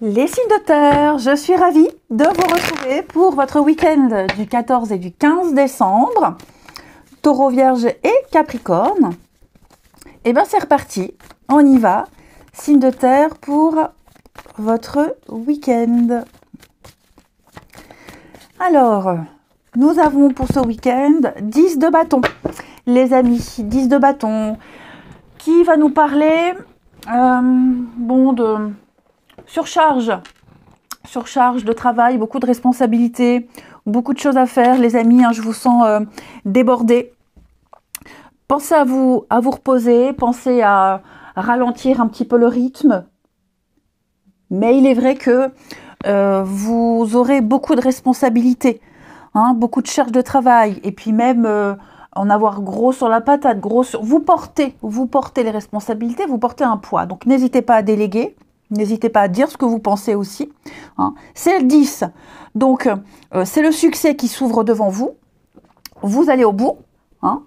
Les signes de terre, je suis ravie de vous retrouver pour votre week-end du 14 et du 15 décembre. Taureau, Vierge et Capricorne. Et bien c'est reparti, on y va. Signe de terre pour votre week-end. Alors, nous avons pour ce week-end 10 de bâton. Les amis, 10 de bâton. Qui va nous parler de surcharge de travail, beaucoup de responsabilités, beaucoup de choses à faire, les amis, je vous sens débordés. Pensez à vous reposer, pensez à ralentir un petit peu le rythme. Mais il est vrai que vous aurez beaucoup de responsabilités, beaucoup de charges de travail, et puis même en avoir gros sur la patate, vous portez les responsabilités, vous portez un poids. Donc n'hésitez pas à déléguer. N'hésitez pas à dire ce que vous pensez aussi. C'est le 10. Donc, c'est le succès qui s'ouvre devant vous. Vous allez au bout.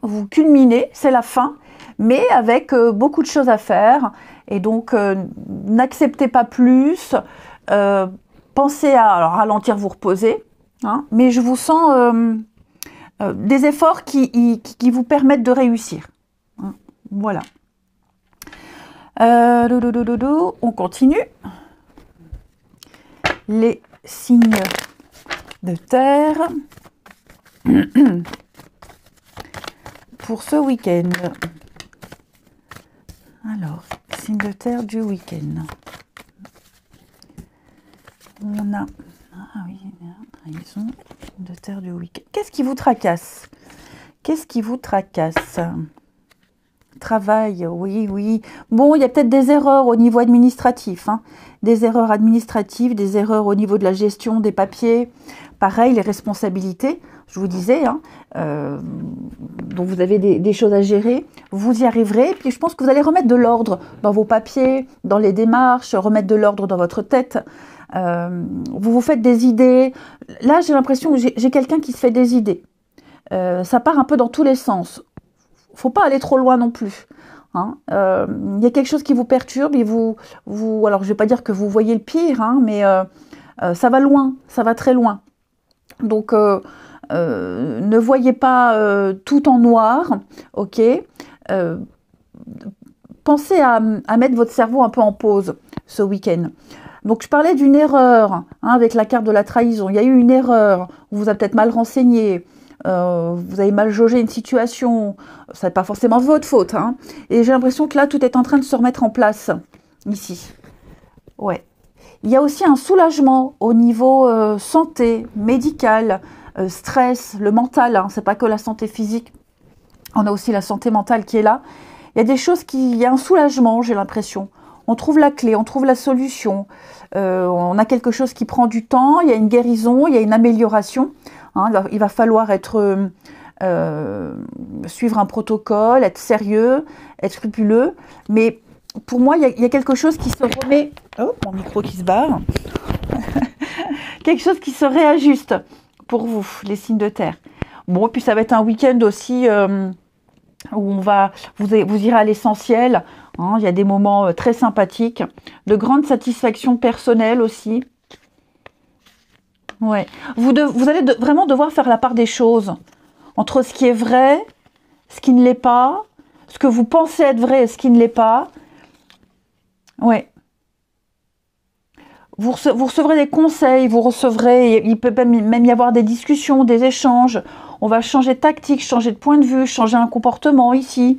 Vous culminez. C'est la fin. Mais avec beaucoup de choses à faire. Et donc, n'acceptez pas plus. Pensez à ralentir, vous reposer. Mais je vous sens des efforts qui vous permettent de réussir. Voilà. On continue. Les signes de terre pour ce week-end. Alors, signes de terre du week-end. On a trahison de terre du week-end. Qu'est-ce qui vous tracasse? Qu'est-ce qui vous tracasse? Travail, oui. Bon, il y a peut-être des erreurs au niveau administratif, des erreurs administratives, des erreurs au niveau de la gestion des papiers. Pareil, les responsabilités, je vous disais, donc vous avez des choses à gérer, vous y arriverez. Et puis je pense que vous allez remettre de l'ordre dans vos papiers, dans les démarches, remettre de l'ordre dans votre tête. Vous vous faites des idées. Là, j'ai l'impression que j'ai quelqu'un qui se fait des idées. Ça part un peu dans tous les sens. Faut pas aller trop loin non plus. Y a quelque chose qui vous perturbe et vous alors je vais pas dire que vous voyez le pire, mais ça va loin, ça va très loin. Donc ne voyez pas tout en noir, ok. Pensez à mettre votre cerveau un peu en pause ce week-end. Donc je parlais d'une erreur avec la carte de la trahison. Il y a eu une erreur, on vous a peut-être mal renseigné. Vous avez mal jaugé une situation, ça n'est pas forcément votre faute, et j'ai l'impression que là tout est en train de se remettre en place ici. Ouais. Il y a aussi un soulagement au niveau santé, médical, stress, le mental, c'est pas que la santé physique, on a aussi la santé mentale qui est là. Il y a des choses il y a un soulagement, j'ai l'impression. On trouve la clé, on trouve la solution, on a quelque chose qui prend du temps, il y a une guérison, il y a une amélioration. Il va falloir suivre un protocole, être sérieux, être scrupuleux. Mais pour moi, il y a quelque chose qui se remet... Oh, mon micro qui se barre. Quelque chose qui se réajuste pour vous, les signes de terre. Bon, et puis ça va être un week-end aussi où vous irez à l'essentiel. Il y a des moments très sympathiques, de grande satisfaction personnelle aussi. Ouais. Vous allez vraiment devoir faire la part des choses entre ce qui est vrai, ce qui ne l'est pas, ce que vous pensez être vrai et ce qui ne l'est pas. Ouais. Vous recevrez des conseils, il peut même y avoir des discussions, des échanges. On va changer de tactique, changer de point de vue, changer un comportement ici.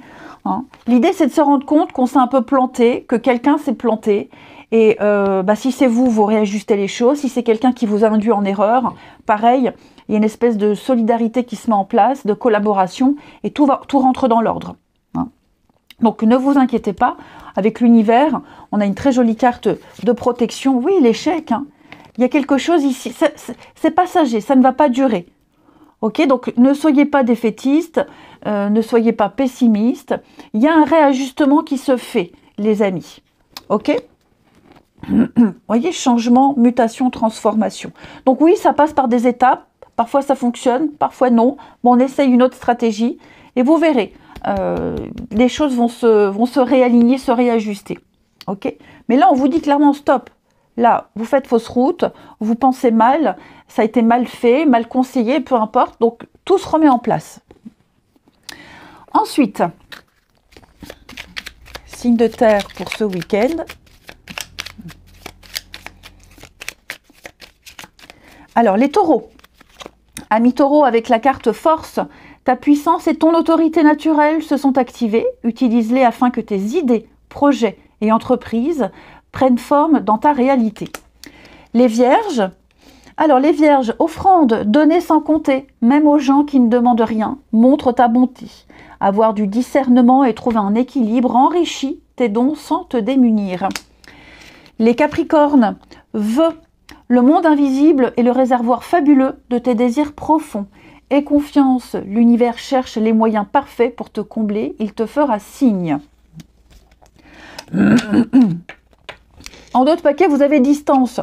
L'idée, c'est de se rendre compte qu'on s'est un peu planté, que quelqu'un s'est planté. Et si c'est vous réajustez les choses. Si c'est quelqu'un qui vous a induit en erreur, pareil, il y a une espèce de solidarité qui se met en place, de collaboration, et tout rentre dans l'ordre. Donc ne vous inquiétez pas, avec l'univers, on a une très jolie carte de protection. Oui, l'échec, il y a quelque chose ici, c'est passager, ça ne va pas durer. Ok, donc ne soyez pas défaitistes, ne soyez pas pessimistes. Il y a un réajustement qui se fait, les amis. Ok ? Voyez, changement, mutation, transformation. Donc oui, ça passe par des étapes. Parfois ça fonctionne, parfois non. Bon, on essaye une autre stratégie et vous verrez, les choses vont se réaligner, se réajuster. Ok ? Mais là, on vous dit clairement stop. Là, vous faites fausse route, vous pensez mal, ça a été mal fait, mal conseillé, peu importe. Donc, tout se remet en place. Ensuite, signe de terre pour ce week-end. Alors, les taureaux. Amis taureaux, avec la carte force, ta puissance et ton autorité naturelle se sont activées. Utilise-les afin que tes idées, projets et entreprises prennent forme dans ta réalité. Les vierges. Alors, les vierges, offrande, donner sans compter, même aux gens qui ne demandent rien, montre ta bonté. Avoir du discernement et trouver un équilibre enrichit tes dons sans te démunir. Les capricornes, vœux. Le monde invisible est le réservoir fabuleux de tes désirs profonds. Aie confiance, l'univers cherche les moyens parfaits pour te combler, il te fera signe. En d'autres paquets, vous avez distance.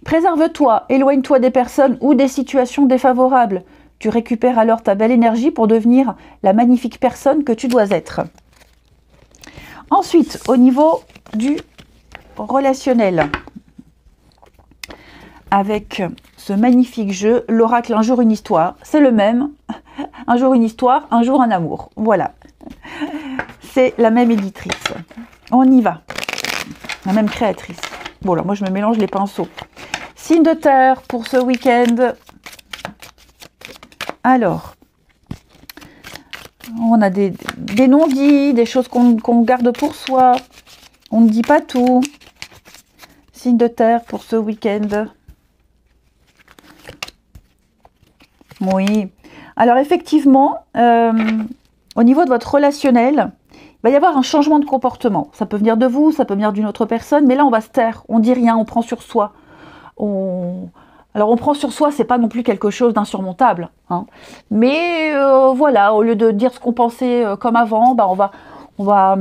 Préserve-toi, éloigne-toi des personnes ou des situations défavorables. Tu récupères alors ta belle énergie pour devenir la magnifique personne que tu dois être. Ensuite, au niveau du relationnel, avec ce magnifique jeu, l'oracle Un jour une histoire, c'est le même. Un jour une histoire, un jour un amour. Voilà. C'est la même éditrice. On y va. La même créatrice. Bon, là, moi, je me mélange les pinceaux. Signe de terre pour ce week-end. Alors, on a des non-dits, des choses qu'on garde pour soi. On ne dit pas tout. Signe de terre pour ce week-end. Oui. Alors, effectivement, au niveau de votre relationnel, il va y avoir un changement de comportement. Ça peut venir de vous, ça peut venir d'une autre personne, mais là, on va se taire. On dit rien, on prend sur soi. Alors, on prend sur soi, c'est pas non plus quelque chose d'insurmontable. Hein. Mais voilà, au lieu de dire ce qu'on pensait comme avant, bah, on va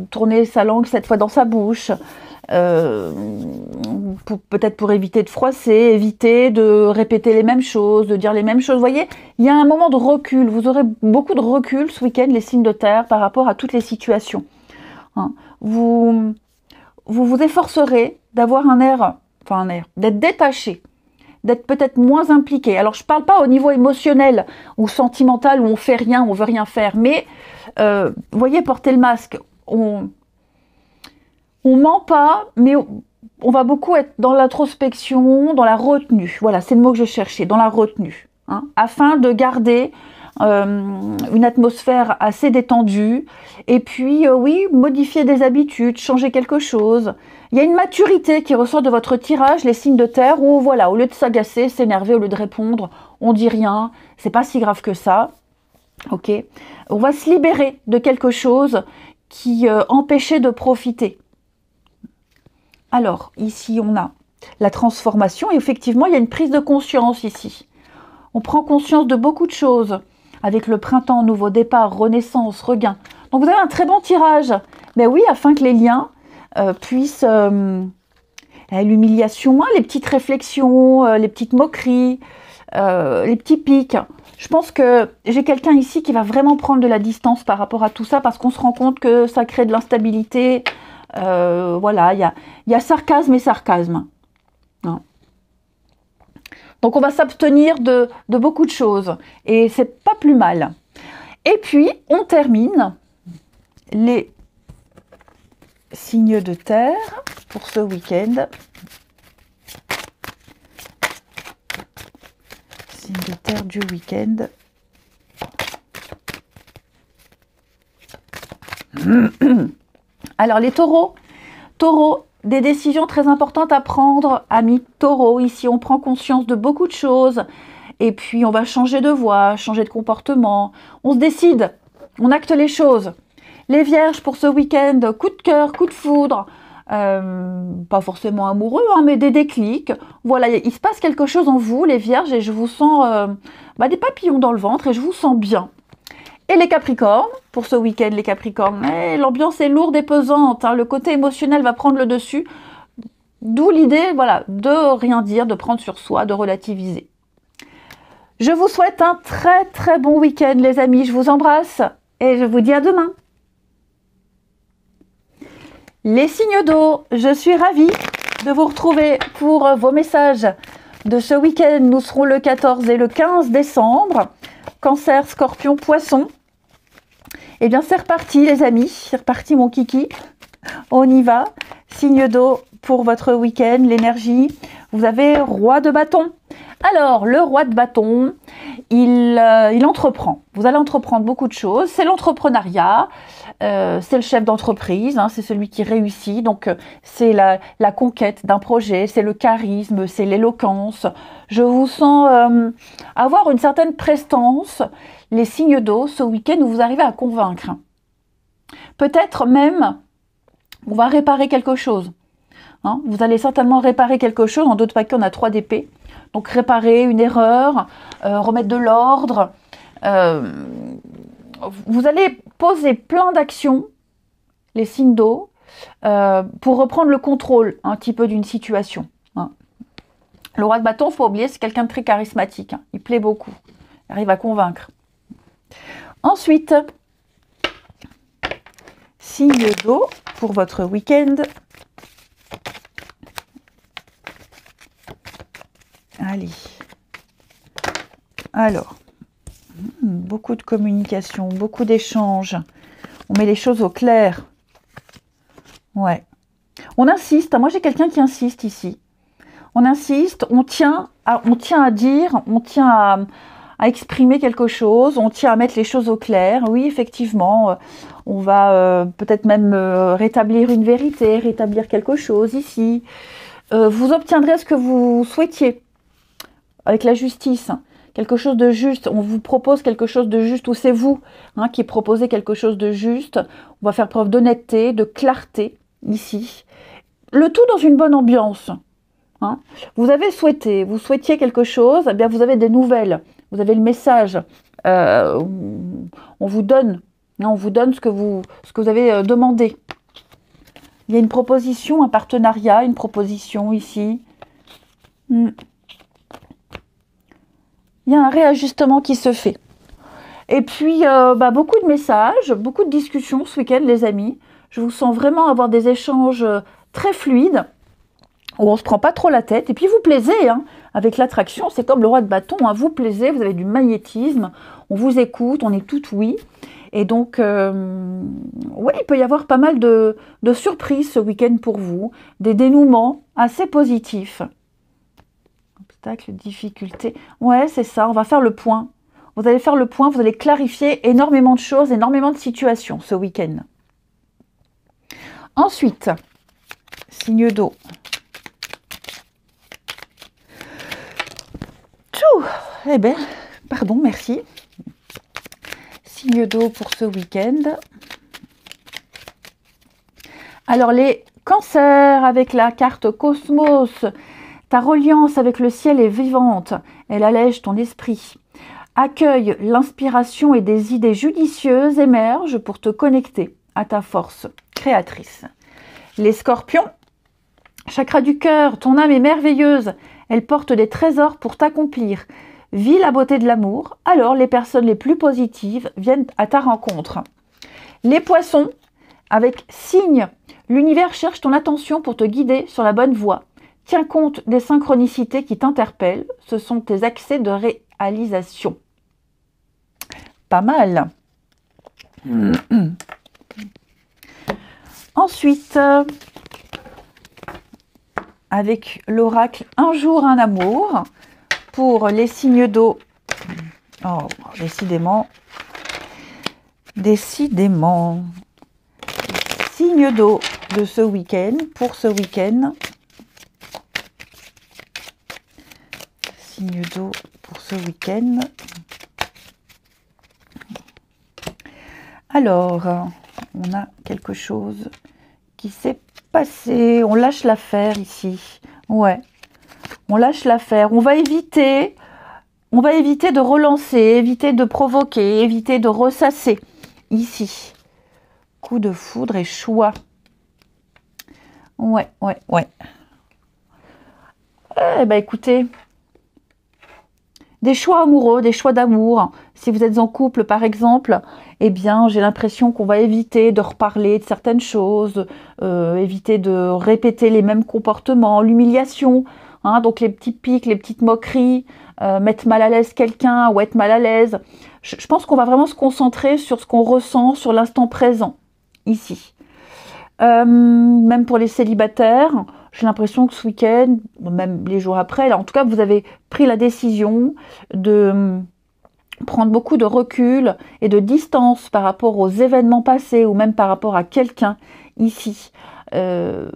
tourner sa langue cette fois dans sa bouche. Peut-être pour éviter de froisser, éviter de répéter les mêmes choses, de dire les mêmes choses. Vous voyez, il y a un moment de recul. Vous aurez beaucoup de recul ce week-end, les signes de terre, par rapport à toutes les situations. Hein. Vous vous efforcerez d'avoir d'être détaché, d'être peut-être moins impliqué. Alors, je ne parle pas au niveau émotionnel ou sentimental où on fait rien, on veut rien faire, mais vous voyez, porter le masque, on ment pas, mais on va beaucoup être dans l'introspection, dans la retenue. Voilà, c'est le mot que je cherchais, dans la retenue. Hein, afin de garder une atmosphère assez détendue. Et puis, oui, modifier des habitudes, changer quelque chose. Il y a une maturité qui ressort de votre tirage, les signes de terre, où voilà, au lieu de s'agacer, s'énerver, au lieu de répondre, on dit rien. C'est pas si grave que ça. Ok. On va se libérer de quelque chose qui empêchait de profiter. Alors, ici, on a la transformation et effectivement, il y a une prise de conscience ici. On prend conscience de beaucoup de choses avec le printemps, nouveau départ, renaissance, regain. Donc, vous avez un très bon tirage. Mais oui, afin que les liens puissent... l'humiliation, hein, les petites réflexions, les petites moqueries, les petits pics. Je pense que j'ai quelqu'un ici qui va vraiment prendre de la distance par rapport à tout ça parce qu'on se rend compte que ça crée de l'instabilité. Voilà, il y a sarcasme et sarcasme. Hein. Donc on va s'abstenir de beaucoup de choses et c'est pas plus mal. Et puis on termine les signes de terre pour ce week-end. Signes de terre du week-end. Alors les taureaux, des décisions très importantes à prendre, amis taureaux. Ici, on prend conscience de beaucoup de choses et puis on va changer de voie, changer de comportement. On se décide, on acte les choses. Les vierges pour ce week-end, coup de cœur, coup de foudre, pas forcément amoureux, hein, mais des déclics. Voilà, il se passe quelque chose en vous, les vierges, et je vous sens des papillons dans le ventre et je vous sens bien. Et les capricornes, pour ce week-end, les capricornes, l'ambiance est lourde et pesante, hein, le côté émotionnel va prendre le dessus, d'où l'idée, voilà, de rien dire, de prendre sur soi, de relativiser. Je vous souhaite un très très bon week-end, les amis, je vous embrasse et je vous dis à demain. Les signes d'eau, je suis ravie de vous retrouver pour vos messages de ce week-end. Nous serons le 14 et le 15 décembre. Cancer, Scorpion, Poisson. Eh bien, c'est reparti les amis, c'est reparti mon kiki. On y va. Signe d'eau pour votre week-end, l'énergie. Vous avez Roi de bâton. Alors, le Roi de bâton, il entreprend. Vous allez entreprendre beaucoup de choses. C'est l'entrepreneuriat, c'est le chef d'entreprise, hein, c'est celui qui réussit. Donc, c'est la conquête d'un projet, c'est le charisme, c'est l'éloquence. Je vous sens avoir une certaine prestance. Les signes d'eau, ce week-end, où vous arrivez à convaincre. Peut-être même, on va réparer quelque chose. Hein, vous allez certainement réparer quelque chose. En d'autres paquets, on a 3 d'épée. Donc, réparer une erreur, remettre de l'ordre. Vous allez poser plein d'actions, les signes d'eau, pour reprendre le contrôle un petit peu d'une situation. Hein. Le Roi de bâton, il ne faut pas oublier, c'est quelqu'un de très charismatique. Hein. Il plaît beaucoup. Il arrive à convaincre. Ensuite, signe d'eau pour votre week-end. Allez. Alors, beaucoup de communication, beaucoup d'échanges. On met les choses au clair. Ouais. On insiste. Moi, j'ai quelqu'un qui insiste ici. On insiste, on tient à dire, on tient à exprimer quelque chose, on tient à mettre les choses au clair. Oui, effectivement, on va peut-être même rétablir une vérité, rétablir quelque chose ici. Vous obtiendrez ce que vous souhaitiez avec la justice. Quelque chose de juste, on vous propose quelque chose de juste, ou c'est vous hein, qui proposez quelque chose de juste. On va faire preuve d'honnêteté, de clarté ici. Le tout dans une bonne ambiance. Hein. Vous souhaitiez quelque chose, eh bien vous avez des nouvelles, vous avez le message, on vous donne ce que vous avez demandé. Il y a une proposition, un partenariat, une proposition ici. Il y a un réajustement qui se fait. Et puis, beaucoup de messages, beaucoup de discussions ce week-end, les amis. Je vous sens vraiment avoir des échanges très fluides, où on ne se prend pas trop la tête. Et puis, vous plaisez, hein, avec l'attraction. C'est comme le Roi de bâton, hein, vous plaisez, vous avez du magnétisme. On vous écoute, on est tout oui. Et donc, oui, il peut y avoir pas mal de surprises ce week-end pour vous. Des dénouements assez positifs. Obstacles, difficultés. Ouais, c'est ça, on va faire le point. Vous allez faire le point, vous allez clarifier énormément de choses, énormément de situations ce week-end. Ensuite, signe d'eau. Tchou! Eh bien, pardon, merci. Signe d'eau pour ce week-end. Alors, les cancers avec la carte Cosmos. Ta reliance avec le ciel est vivante, elle allège ton esprit. Accueille l'inspiration et des idées judicieuses émergent pour te connecter à ta force créatrice. Les scorpions, chakra du cœur, ton âme est merveilleuse, elle porte des trésors pour t'accomplir. Vis la beauté de l'amour, alors les personnes les plus positives viennent à ta rencontre. Les poissons, avec signe, l'univers cherche ton attention pour te guider sur la bonne voie. Tiens compte des synchronicités qui t'interpellent, ce sont tes accès de réalisation. Pas mal. Ensuite, avec l'oracle Un jour un amour, pour les signes d'eau. Oh, décidément. Décidément. Signes d'eau de ce week-end, pour ce week-end. Signe d'eau pour ce week-end. Alors, on a quelque chose qui s'est passé. On lâche l'affaire ici. Ouais, on lâche l'affaire. On va éviter de relancer, éviter de provoquer, éviter de ressasser. Ici, coup de foudre et choix. Ouais. Eh ben écoutez, des choix amoureux, des choix d'amour. Si vous êtes en couple, par exemple, eh bien, j'ai l'impression qu'on va éviter de reparler de certaines choses, éviter de répéter les mêmes comportements, l'humiliation, hein, donc les petits pics, les petites moqueries, mettre mal à l'aise quelqu'un ou être mal à l'aise. Je pense qu'on va vraiment se concentrer sur ce qu'on ressent, sur l'instant présent, ici. Même pour les célibataires, j'ai l'impression que ce week-end, même les jours après, là, en tout cas, vous avez pris la décision de prendre beaucoup de recul et de distance par rapport aux événements passés ou même par rapport à quelqu'un ici. Un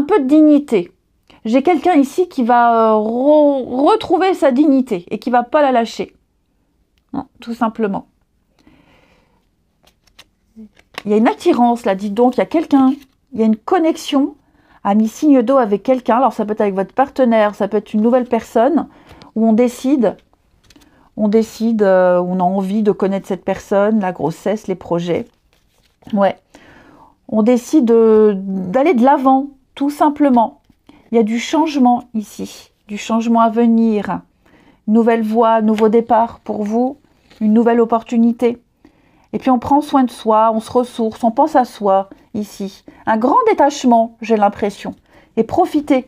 peu de dignité. J'ai quelqu'un ici qui va retrouver sa dignité et qui va pas la lâcher. Non, tout simplement. Il y a une attirance là, dites donc, il y a quelqu'un, il y a une connexion à mi-signe d'eau avec quelqu'un. Alors ça peut être avec votre partenaire, ça peut être une nouvelle personne où on décide, on a envie de connaître cette personne, la grossesse, les projets. Ouais, on décide d'aller de l'avant, tout simplement. Il y a du changement ici, du changement à venir. Nouvelle voie, nouveau départ pour vous, une nouvelle opportunité. Et puis on prend soin de soi, on se ressource, on pense à soi ici. Un grand détachement, j'ai l'impression. Et profitez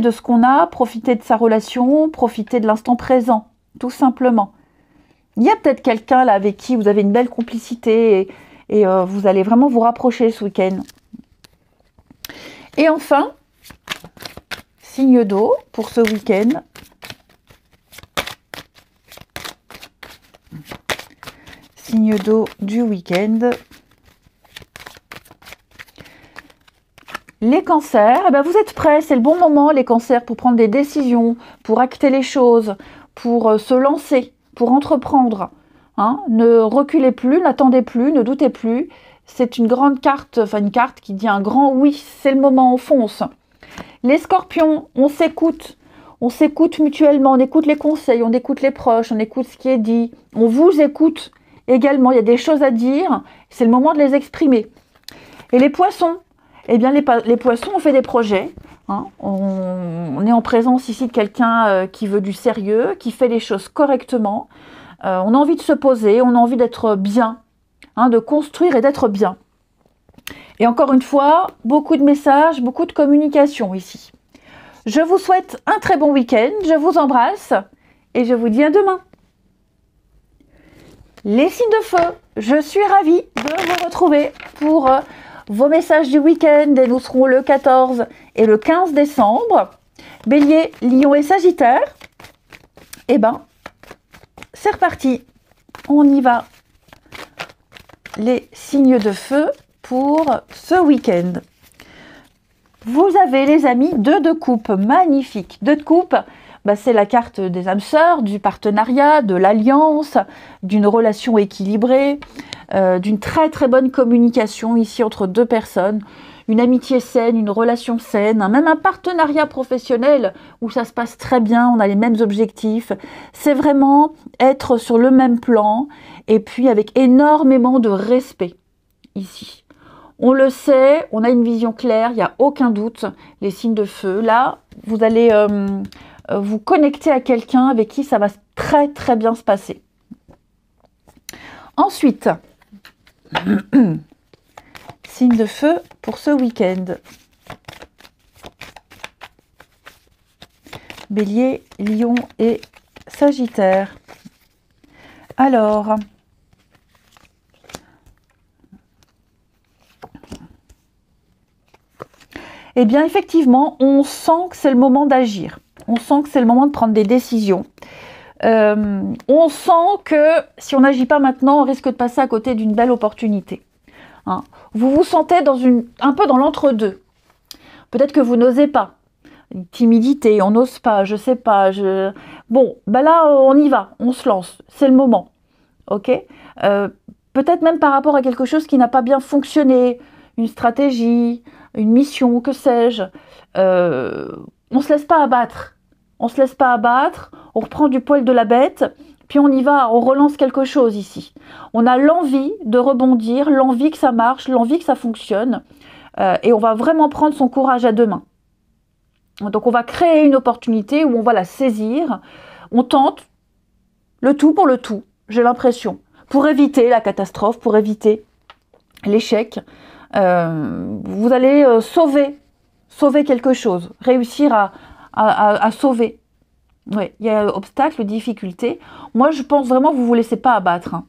de ce qu'on a, profitez de sa relation, profitez de l'instant présent, tout simplement. Il y a peut-être quelqu'un là avec qui vous avez une belle complicité et vous allez vraiment vous rapprocher ce week-end. Et enfin, signe d'eau pour ce week-end. Signe d'eau du week-end. Les cancers, eh ben vous êtes prêts, c'est le bon moment les cancers pour prendre des décisions, pour acter les choses, pour se lancer, pour entreprendre. Hein. Ne reculez plus, n'attendez plus, ne doutez plus. C'est une grande carte, enfin une carte qui dit un grand oui, c'est le moment, on fonce. Les scorpions, on s'écoute mutuellement, on écoute les conseils, on écoute les proches, on écoute ce qui est dit, on vous écoute. Également, il y a des choses à dire, c'est le moment de les exprimer. Et les poissons, eh bien les poissons, on fait des projets. Hein. On est en présence ici de quelqu'un qui veut du sérieux, qui fait les choses correctement. On a envie de se poser, on a envie d'être bien, hein, de construire et d'être bien. Et encore une fois, beaucoup de messages, beaucoup de communication ici. Je vous souhaite un très bon week-end, je vous embrasse et je vous dis à demain. Les signes de feu, je suis ravie de vous retrouver pour vos messages du week-end et nous serons le 14 et le 15 décembre. Bélier, Lion et Sagittaire. Eh ben, c'est reparti, on y va. Les signes de feu pour ce week-end. Vous avez les amis 2 de coupe, magnifique. 2 de coupe, bah, c'est la carte des âmes sœurs, du partenariat, de l'alliance, d'une relation équilibrée, d'une très très bonne communication ici entre 2 personnes, une amitié saine, une relation saine, hein, même un partenariat professionnel où ça se passe très bien, on a les mêmes objectifs. C'est vraiment être sur le même plan et puis avec énormément de respect ici. On le sait, on a une vision claire, il n'y a aucun doute, les signes de feu. Là, vous allez vous connecter à quelqu'un avec qui ça va très très bien se passer. Ensuite, signe de feu pour ce week-end. Bélier, Lion et Sagittaire. Alors, eh bien effectivement, on sent que c'est le moment d'agir. On sent que c'est le moment de prendre des décisions. On sent que si on n'agit pas maintenant, on risque de passer à côté d'une belle opportunité. Hein. Vous vous sentez un peu dans l'entre-deux. Peut-être que vous n'osez pas. Une timidité, on n'ose pas, je sais pas. Bon, ben là, on y va, on se lance. C'est le moment. Ok. Peut-être même par rapport à quelque chose qui n'a pas bien fonctionné, une stratégie, une mission, que sais-je. On se laisse pas abattre. On se laisse pas abattre, on reprend du poil de la bête, puis on y va, on relance quelque chose ici. On a l'envie de rebondir, l'envie que ça marche, l'envie que ça fonctionne, et on va vraiment prendre son courage à 2 mains. Donc on va créer une opportunité où on va la saisir. On tente le tout pour le tout, j'ai l'impression. Pour éviter la catastrophe, pour éviter l'échec, vous allez sauver quelque chose, réussir à sauver. Oui, il y a obstacle, difficulté. Moi, je pense vraiment que vous ne vous laissez pas abattre. Hein.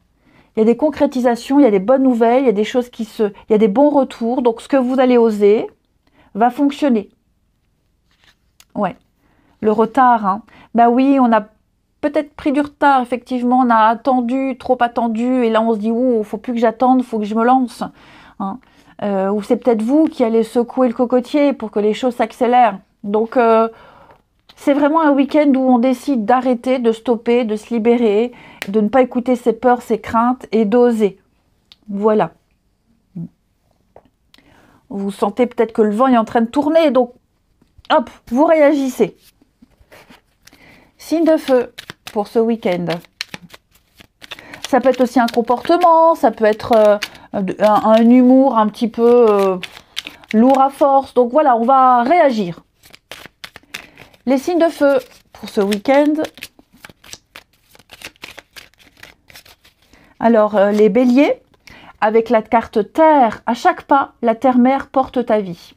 Il y a des concrétisations, il y a des bonnes nouvelles, il y a des choses il y a des bons retours. Donc, ce que vous allez oser va fonctionner. Ouais. Le retard, hein. Ben oui, on a peut-être pris du retard, effectivement, on a attendu, trop attendu, et là on se dit, ouh, faut plus que j'attende, faut que je me lance. Hein. Ou c'est peut-être vous qui allez secouer le cocotier pour que les choses s'accélèrent. Donc, c'est vraiment un week-end où on décide d'arrêter, de stopper, de se libérer, de ne pas écouter ses peurs, ses craintes et d'oser. Voilà. Vous sentez peut-être que le vent est en train de tourner, donc, hop, vous réagissez. Signe de feu pour ce week-end. Ça peut être aussi un comportement, ça peut être un humour un petit peu lourd à force. Donc voilà, on va réagir. Les signes de feu pour ce week-end. Alors, les béliers, avec la carte terre, à chaque pas, la terre-mère porte ta vie.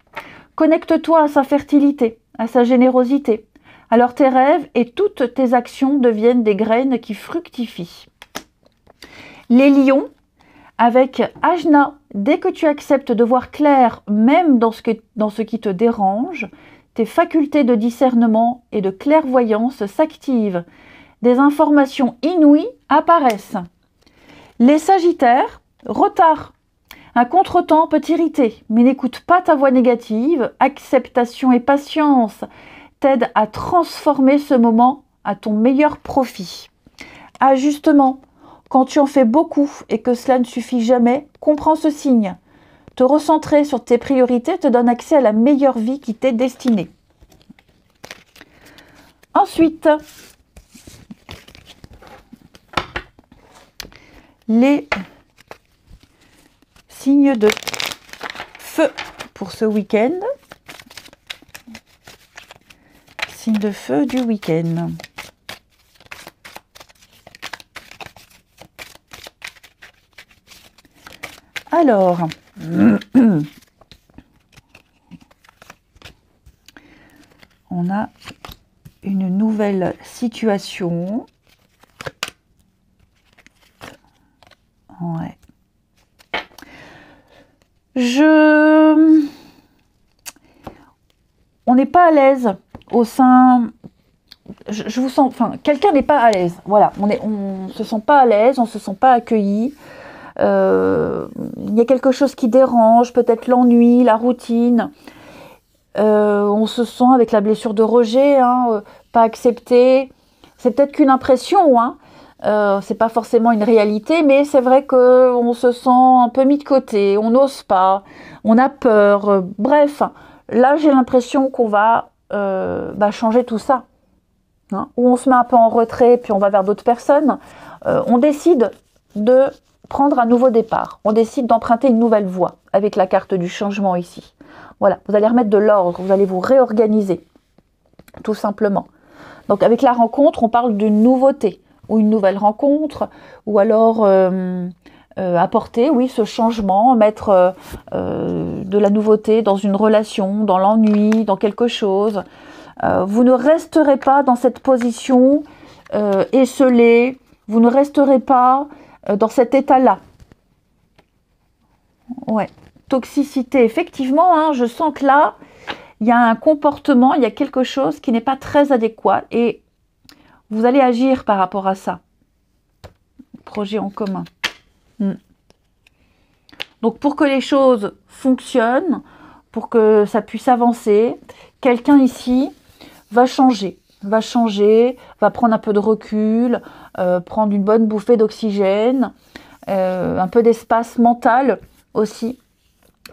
Connecte-toi à sa fertilité, à sa générosité. Alors tes rêves et toutes tes actions deviennent des graines qui fructifient. Les lions, avec Ajna, dès que tu acceptes de voir clair, même dans ce qui te dérange, tes facultés de discernement et de clairvoyance s'activent. Des informations inouïes apparaissent. Les sagittaires, retard. Un contretemps peut t'irriter, mais n'écoute pas ta voix négative. Acceptation et patience t'aide à transformer ce moment à ton meilleur profit. Ajustement, quand tu en fais beaucoup et que cela ne suffit jamais, comprends ce signe. Te recentrer sur tes priorités te donne accès à la meilleure vie qui t'est destinée. Ensuite, les signes de feu pour ce week-end. Signe de feu du week-end. Alors, on a une nouvelle situation. Ouais. On n'est pas à l'aise au sein, je vous sens, enfin, quelqu'un n'est pas à l'aise, voilà, on se sent pas à l'aise, on se sent pas accueilli, il y a quelque chose qui dérange, peut-être l'ennui, la routine, on se sent avec la blessure de rejet, hein, pas accepté, c'est peut-être qu'une impression, hein, c'est pas forcément une réalité, mais c'est vrai qu'on se sent un peu mis de côté, on n'ose pas, on a peur, bref, là j'ai l'impression qu'on va changer tout ça. Hein, où on se met un peu en retrait, puis on va vers d'autres personnes. On décide de prendre un nouveau départ. On décide d'emprunter une nouvelle voie avec la carte du changement ici. Voilà, vous allez remettre de l'ordre, vous allez vous réorganiser, tout simplement. Donc avec la rencontre, on parle d'une nouveauté, ou une nouvelle rencontre, ou alors apporter, oui, ce changement, mettre de la nouveauté dans une relation, dans l'ennui, dans quelque chose. Vous ne resterez pas dans cette position esselée, vous ne resterez pas dans cet état-là. Ouais, toxicité, effectivement, hein, je sens que là, il y a un comportement, il y a quelque chose qui n'est pas très adéquat et vous allez agir par rapport à ça. Projet en commun. Donc pour que les choses fonctionnent, pour que ça puisse avancer, quelqu'un ici va changer, va prendre un peu de recul, prendre une bonne bouffée d'oxygène, un peu d'espace mental aussi,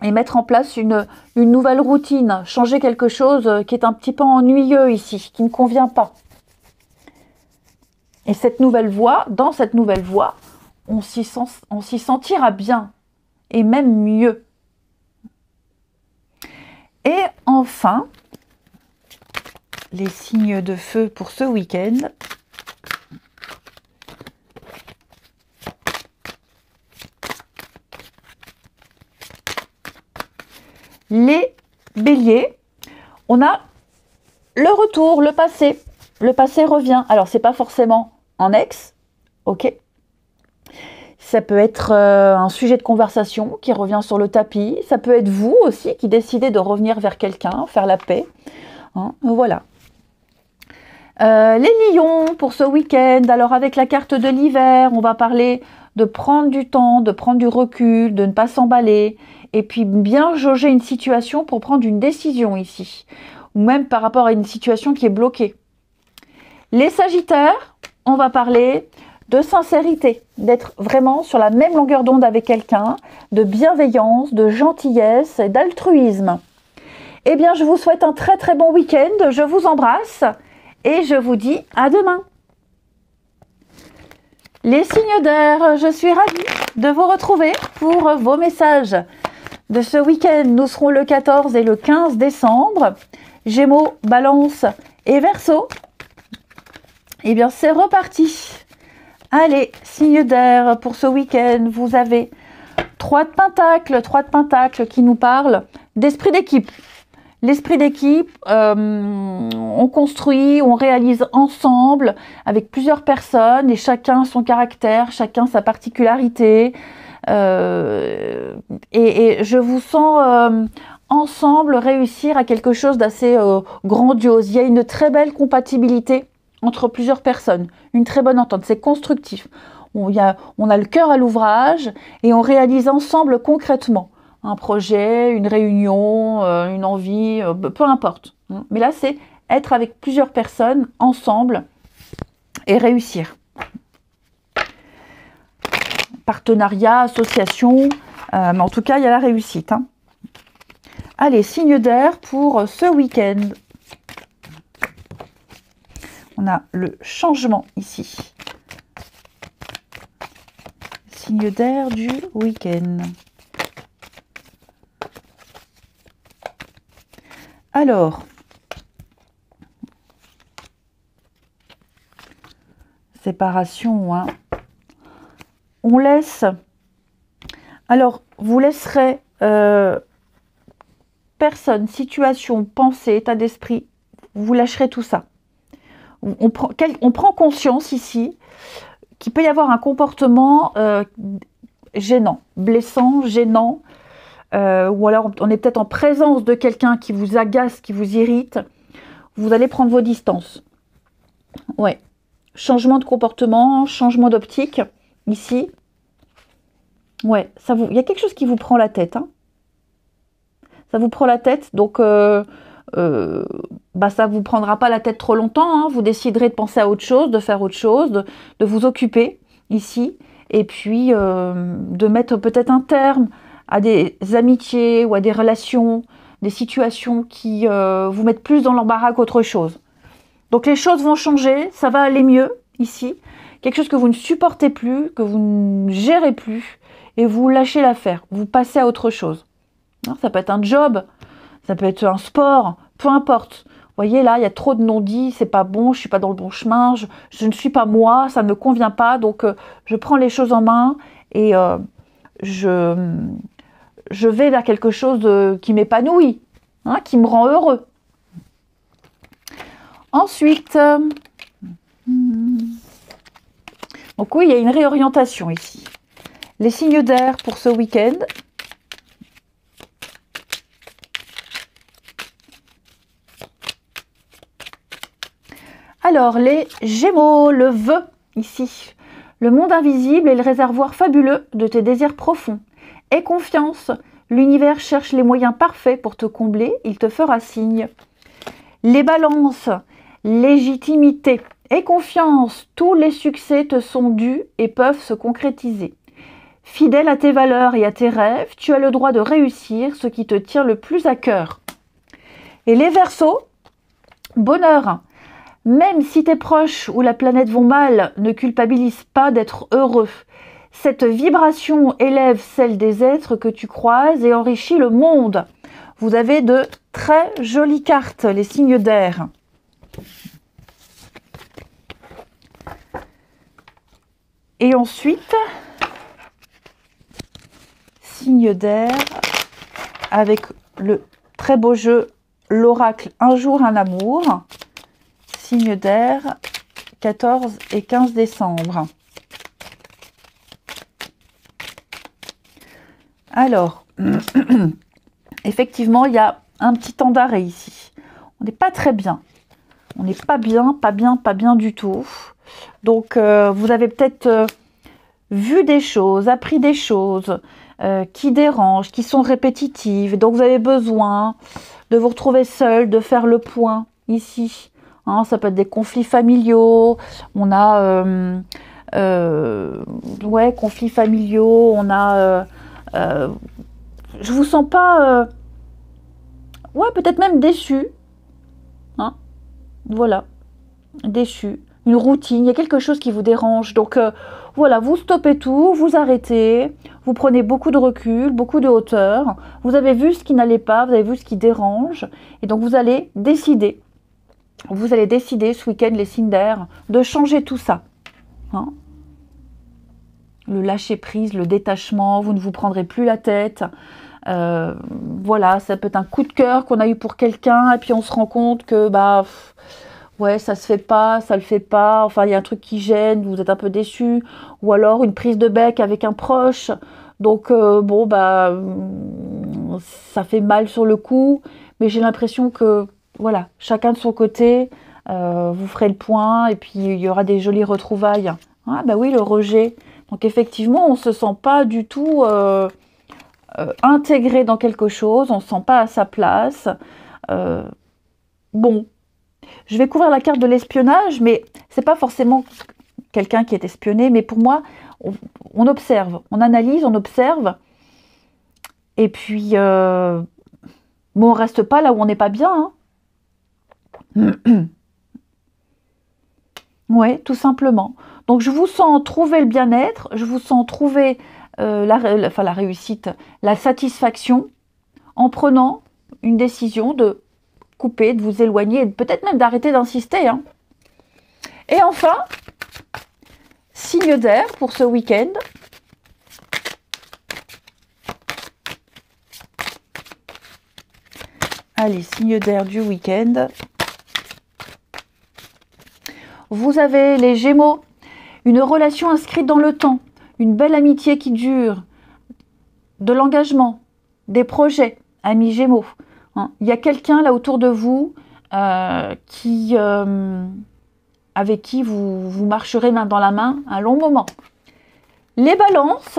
et mettre en place une nouvelle routine, changer quelque chose qui est un petit peu ennuyeux ici, qui ne convient pas. Et cette nouvelle voie, dans cette nouvelle voie, on s'y sentira bien, et même mieux. Et enfin, les signes de feu pour ce week-end. Les béliers, on a le retour, le passé. Le passé revient. Alors, c'est pas forcément en ex, ok. Ça peut être un sujet de conversation qui revient sur le tapis. Ça peut être vous aussi qui décidez de revenir vers quelqu'un, faire la paix. Hein, voilà. Les lions pour ce week-end. Alors avec la carte de l'hiver, on va parler de prendre du temps, de prendre du recul, de ne pas s'emballer. Et puis bien jauger une situation pour prendre une décision ici. Ou même par rapport à une situation qui est bloquée. Les sagittaires, on va parler de sincérité, d'être vraiment sur la même longueur d'onde avec quelqu'un, de bienveillance, de gentillesse et d'altruisme. Eh bien, je vous souhaite un très très bon week-end, je vous embrasse et je vous dis à demain. Les signes d'air, je suis ravie de vous retrouver pour vos messages de ce week-end. Nous serons le 14 et le 15 décembre. Gémeaux, Balance et Verseau. Eh bien, c'est reparti. Allez, signe d'air, pour ce week-end, vous avez 3 de Pentacle qui nous parle d'esprit d'équipe. L'esprit d'équipe, on construit, on réalise ensemble avec plusieurs personnes et chacun son caractère, chacun sa particularité. Et je vous sens ensemble réussir à quelque chose d'assez grandiose. Il y a une très belle compatibilité entre plusieurs personnes, une très bonne entente, c'est constructif. On a le cœur à l'ouvrage et on réalise ensemble concrètement un projet, une réunion, une envie, peu importe. Mais là, c'est être avec plusieurs personnes ensemble et réussir. Partenariat, association, mais en tout cas, il y a la réussite. Hein. Allez, signe d'air pour ce week-end. On a le changement ici. Signe d'air du week-end. Alors, séparation, hein. On laisse. Alors, vous laisserez personne, situation, pensée, état d'esprit. Vous lâcherez tout ça. On prend conscience ici qu'il peut y avoir un comportement gênant, blessant, gênant, ou alors on est peut-être en présence de quelqu'un qui vous agace, qui vous irrite. Vous allez prendre vos distances. Ouais. Changement de comportement, changement d'optique, ici. Ouais, il y a quelque chose qui vous prend la tête. Hein. Ça vous prend la tête, donc ça ne vous prendra pas la tête trop longtemps. Hein. Vous déciderez de penser à autre chose, de faire autre chose, de vous occuper ici. Et puis de mettre peut-être un terme à des amitiés ou à des relations, des situations qui vous mettent plus dans l'embarras qu'autre chose. Donc les choses vont changer, ça va aller mieux ici. Quelque chose que vous ne supportez plus, que vous ne gérez plus, et vous lâchez l'affaire, vous passez à autre chose. Ça peut être un job, ça peut être un sport, peu importe. Vous voyez là, il y a trop de non-dits, c'est pas bon, je suis pas dans le bon chemin, je ne suis pas moi, ça ne me convient pas, donc je prends les choses en main et je vais vers quelque chose qui m'épanouit, hein, qui me rend heureux. Ensuite, donc oui, il y a une réorientation ici. Les signes d'air pour ce week-end. Alors, les Gémeaux, le vœu ici. Le monde invisible est le réservoir fabuleux de tes désirs profonds. Aie confiance, l'univers cherche les moyens parfaits pour te combler, il te fera signe. Les balances, légitimité. Aie confiance, tous les succès te sont dus et peuvent se concrétiser. Fidèle à tes valeurs et à tes rêves, tu as le droit de réussir ce qui te tient le plus à cœur. Et les Verseaux, bonheur. Même si tes proches ou la planète vont mal, ne culpabilise pas d'être heureux. Cette vibration élève celle des êtres que tu croises et enrichit le monde. Vous avez de très jolies cartes, les signes d'air. Et ensuite, signe d'air, avec le très beau jeu, l'oracle Un jour, un amour. Signe d'air, 14 et 15 décembre. Alors, effectivement, il y a un petit temps d'arrêt ici. On n'est pas très bien. On n'est pas bien, pas bien, pas bien du tout. Donc, vous avez peut-être vu des choses, appris des choses qui dérangent, qui sont répétitives. Donc, vous avez besoin de vous retrouver seul, de faire le point ici. Hein, ça peut être des conflits familiaux. On a, ouais, conflits familiaux. On a, je vous sens pas, ouais, peut-être même déçu. Hein, voilà, déçu. Une routine, il y a quelque chose qui vous dérange. Donc, voilà, vous stoppez tout, vous arrêtez, vous prenez beaucoup de recul, beaucoup de hauteur. Vous avez vu ce qui n'allait pas, vous avez vu ce qui dérange. Et donc, vous allez décider. Vous allez décider ce week-end, les signes d'air, de changer tout ça. Hein, le lâcher-prise, le détachement, vous ne vous prendrez plus la tête. Voilà, ça peut être un coup de cœur qu'on a eu pour quelqu'un et puis on se rend compte que bah ouais, ça se fait pas, ça le fait pas, enfin il y a un truc qui gêne, vous êtes un peu déçu, ou alors une prise de bec avec un proche, donc bon bah ça fait mal sur le coup, mais j'ai l'impression que voilà, chacun de son côté, vous ferez le point et puis il y aura des jolies retrouvailles. Ah bah oui, le rejet. Donc effectivement, on se sent pas du tout intégré dans quelque chose, on ne se sent pas à sa place. Bon, je vais couvrir la carte de l'espionnage, mais c'est pas forcément quelqu'un qui est espionné, mais pour moi, on observe, on analyse, on observe, et puis, bon, on reste pas là où on n'est pas bien. Hein. Ouais, tout simplement. Donc, je vous sens trouver le bien-être, je vous sens trouver la réussite, la satisfaction, en prenant une décision de couper, de vous éloigner, et peut-être même d'arrêter d'insister. Hein. Et enfin, signe d'air pour ce week-end. Allez, signe d'air du week-end. Vous avez les Gémeaux, une relation inscrite dans le temps, une belle amitié qui dure, de l'engagement, des projets, amis Gémeaux. Hein. Il y a quelqu'un là autour de vous avec qui vous marcherez main dans la main un long moment. Les balances,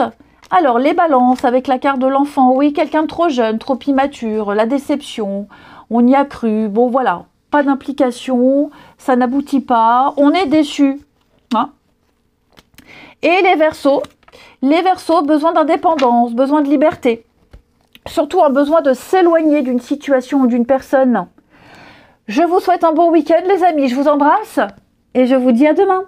alors les balances avec la carte de l'enfant, oui, quelqu'un de trop jeune, trop immature, la déception, on y a cru, bon voilà, pas d'implication, ça n'aboutit pas, on est déçu. Hein. Et les Verseaux, besoin d'indépendance, besoin de liberté. Surtout un besoin de s'éloigner d'une situation ou d'une personne. Je vous souhaite un bon week-end les amis, je vous embrasse et je vous dis à demain.